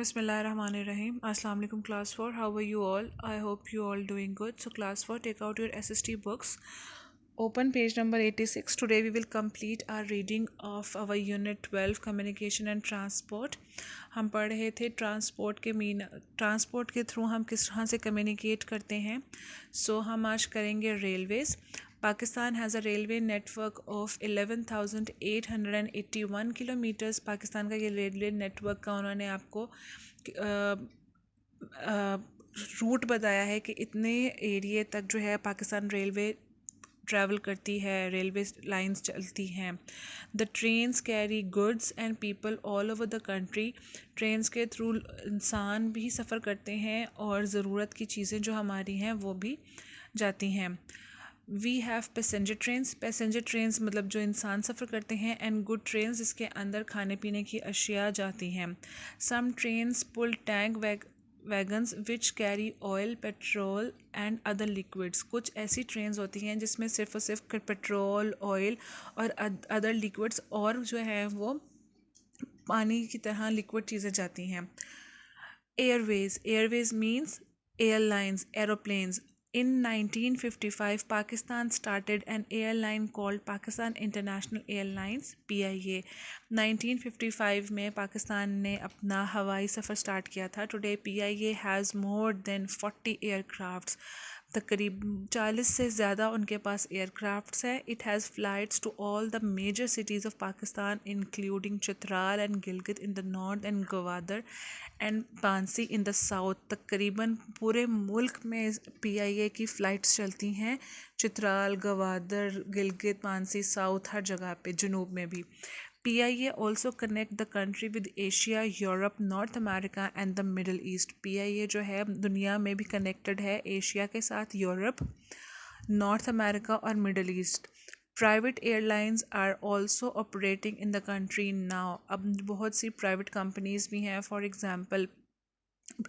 Bismillahirrahmanirrahim. Assalamu alaikum class 4. How are you all? I hope you all doing good. So class 4, take out your SST books. Open page number 86. Today we will complete our reading of our unit 12 communication and transport. हम पढ़ रहे थे transport के through हम किस तरह से communicate करते हैं. सो हम आज करेंगे Railways. Pakistan has a railway network of 11,881 kilometres. Pakistan का ये रेलवे नेटवर्क का उन्होंने आपको रूट बताया है कि इतने एरिए तक जो है पाकिस्तान रेलवे ट्रैवल करती है, रेलवे लाइंस चलती हैं. The trains carry goods and people all over the country. Trains के थ्रू इंसान भी सफ़र करते हैं और ज़रूरत की चीज़ें जो हमारी हैं वो भी जाती हैं. वी हैव पैसेंजर ट्रेन्स मतलब जो इंसान सफ़र करते हैं, एंड गुड ट्रेन्स जिसके अंदर खाने पीने की अशिया जाती हैं. Some trains pull tank wagons which carry oil, petrol and other liquids. कुछ ऐसी ट्रेन्स होती हैं जिसमें सिर्फ और सिर्फ पेट्रोल, ऑयल और अदर लिक्विड्स और जो है वो पानी की तरह लिक्विड चीज़ें जाती हैं. Airways means airlines, aeroplanes. In 1955, Pakistan started an airline called Pakistan International Airlines (PIA). 1955 में पाकिस्तान ने अपना हवाई सफ़र स्टार्ट किया था. Today PIA has more than 40 aircrafts. तकरीब 40 से ज़्यादा उनके पास एयरक्राफ्ट्स हैं. It has flights to all the major cities of Pakistan including Chitral and Gilgit in the north and Gwadar and पांसी इन द साउथ. तकरीबन पूरे मुल्क में PIA की फ़्लाइट्स चलती हैं. चित्राल, गवादर, गिलगित, पांसी, साउथ हर जगह पे, जनूब में भी. PIA also connect the country with Asia, Europe, North America and the Middle East. PIA जो है दुनिया में भी कनेक्टेड है एशिया के साथ, यूरोप, नॉर्थ अमेरिका और Middle East. Private airlines are also operating in the country now. अब बहुत सी प्राइवेट कंपनीज भी हैं. फॉर एग्ज़ाम्पल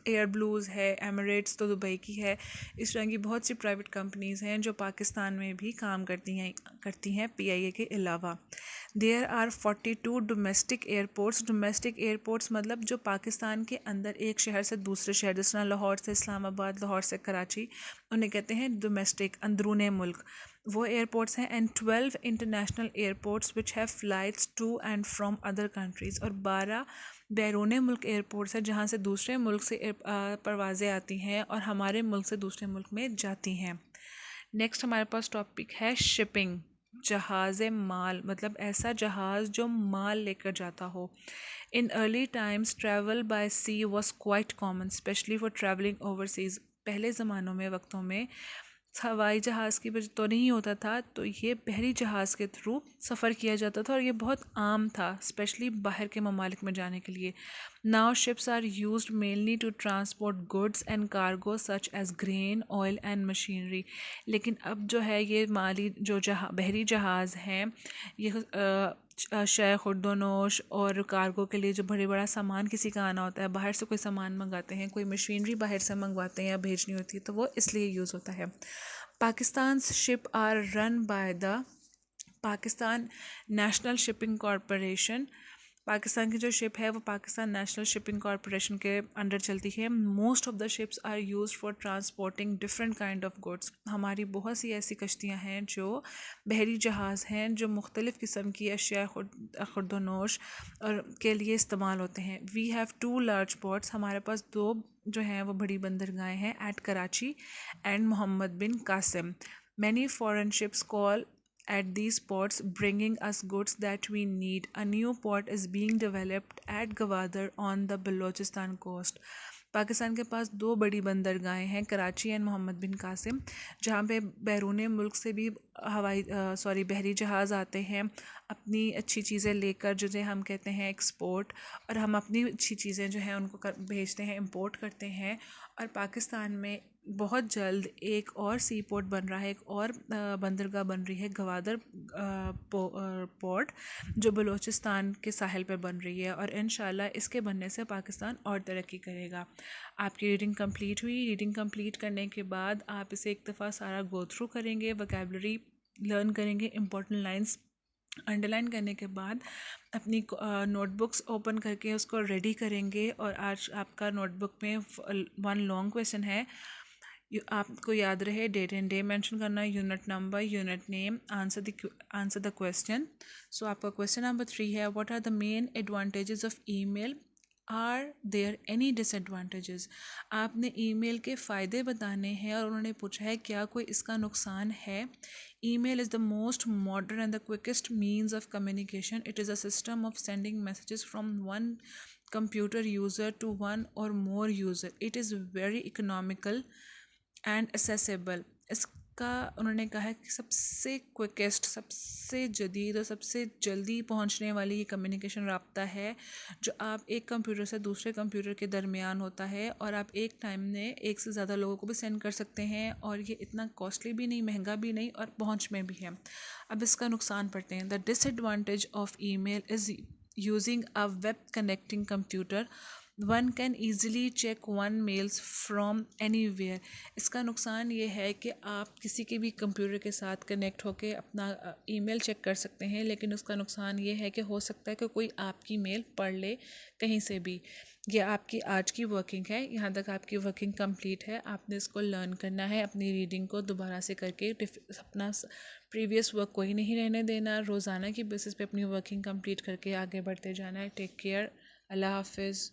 एयर ब्लूज़ है, एमिरेट्स तो दुबई की है. इस तरह की बहुत सी प्राइवेट कंपनीज़ हैं जो पाकिस्तान में भी काम करती हैं PIA के अलावा. There are 42 domestic airports. Domestic airports मतलब जो पाकिस्तान के अंदर एक शहर से दूसरे शहर, जिस तरह लाहौर से इस्लामाबाद, लाहौर से कराची, उन्हें कहते हैं डोमेस्टिक, अंदरूने मुल्क, वो एयरपोर्ट्स हैं. And 12 international airports which have flights to and from other countries. और 12 बैरून मुल्क एयरपोर्ट्स हैं जहाँ से दूसरे मुल्क से परवाज़ें आती हैं और हमारे मुल्क से दूसरे मुल्क में जाती हैं. नेक्स्ट हमारे पास टॉपिक है शिपिंग. जहाज़ माल मतलब ऐसा जहाज़ जो माल लेकर जाता हो. In early times travel by sea was quite common, especially for travelling overseas. पहले ज़मानों में, वक्तों में हवाई जहाज़ की वजह तो नहीं होता था, तो ये बहरी जहाज़ के थ्रू सफ़र किया जाता था और ये बहुत आम था, स्पेशली बाहर के ममालिक में जाने के लिए. Now ships are used mainly to transport goods and cargo such as grain, oil and machinery. लेकिन अब जो है ये माली जो बहरी जहाज़ हैं, ये शय खुर्दोनोश और कार्गो के लिए जो बड़ा सामान किसी का आना होता है, बाहर से कोई सामान मंगाते हैं, कोई मशीनरी बाहर से मंगवाते हैं या भेजनी होती है, तो वो इसलिए यूज़ होता है. Pakistan ship are run by the Pakistan national shipping corporation. Pakistan की जो शिप है वो पाकिस्तान नेशनल शिपिंग कॉरपोरेशन के अंडर चलती है. Most of the ships are used for transporting different kind of goods. हमारी बहुत सी ऐसी कश्तियाँ हैं जो बहरी जहाज़ हैं जो मुख्तलिफ़ किस्म की अशिया खुर्दोनोश और के लिए इस्तेमाल होते हैं. We have 2 large ports. हमारे पास 2 जो हैं वो बड़ी बंदरगाहें हैं, at Karachi and Mohammad Bin Qasim. Many foreign ships call at these ports bringing us goods that we need. A new port is being developed at Gwadar on the Balochistan coast. Pakistan के पास 2 बड़ी बंदरगाहें हैं, कराची एंड मोहम्मद बिन कासिम, जहाँ पे बैरून मुल्क से भी बहरी जहाज़ आते हैं अपनी अच्छी चीज़ें लेकर, जिन्हें हम कहते हैं एक्सपोर्ट, और हम अपनी अच्छी चीज़ें जो हैं उनको भेजते हैं, इंपोर्ट करते हैं. और पाकिस्तान में बहुत जल्द एक और सी पोर्ट बन रहा है, एक और बंदरगाह बन रही है गवादर पोर्ट, जो बलूचिस्तान के साहिल पर बन रही है, और इंशाल्लाह इसके बनने से पाकिस्तान और तरक्की करेगा. आपकी रीडिंग कंप्लीट हुई. रीडिंग कंप्लीट करने के बाद आप इसे एक दफ़ा सारा गो थ्रू करेंगे, वोकैबलरी लर्न करेंगे, इंपॉर्टेंट लाइंस अंडरलाइन करने के बाद अपनी नोटबुक्स ओपन करके उसको रेडी करेंगे। और आज आपका नोटबुक में वन लॉन्ग क्वेश्चन है, आपको याद रहे डेट एंड डे मेंशन करना, unit number, unit name, answer the question. So आपका क्वेश्चन नंबर 3 है, what are the main advantages of email, are there any disadvantages. आपने ईमेल के फ़ायदे बताने हैं और उन्होंने पूछा है क्या कोई इसका नुकसान है। Email is the most modern and the quickest means of communication. It is a system of sending messages from one computer user to one or more user. It is very economical and accessible. इसका उन्होंने कहा है कि सबसे quickest, सबसे जदीद और सबसे जल्दी पहुंचने वाली ये कम्युनिकेशन राब्ता है जो आप एक कंप्यूटर से दूसरे कंप्यूटर के दरमियान होता है, और आप एक टाइम में एक से ज़्यादा लोगों को भी सेंड कर सकते हैं, और ये इतना कॉस्टली भी नहीं, महंगा भी नहीं, और पहुंच में भी है। अब इसका नुकसान पढ़ते हैं। The disadvantage of email is using a web connecting computer, one can easily check one mails from anywhere. इसका नुकसान ये है कि आप किसी के भी कंप्यूटर के साथ कनेक्ट होकर अपना ईमेल चेक कर सकते हैं, लेकिन उसका नुकसान ये है कि हो सकता है कि कोई आपकी मेल पढ़ ले कहीं से भी। ये आपकी आज की वर्किंग है, यहाँ तक आपकी वर्किंग कंप्लीट है, आपने इसको लर्न करना है, अपनी रीडिंग को दोबारा से करके अपना प्रीवियस वर्क कोई नहीं रहने देना, रोज़ाना की बेसिस पे अपनी वर्किंग कंप्लीट करके आगे बढ़ते जाना है। टेक केयर, अल्लाह हाफिज़।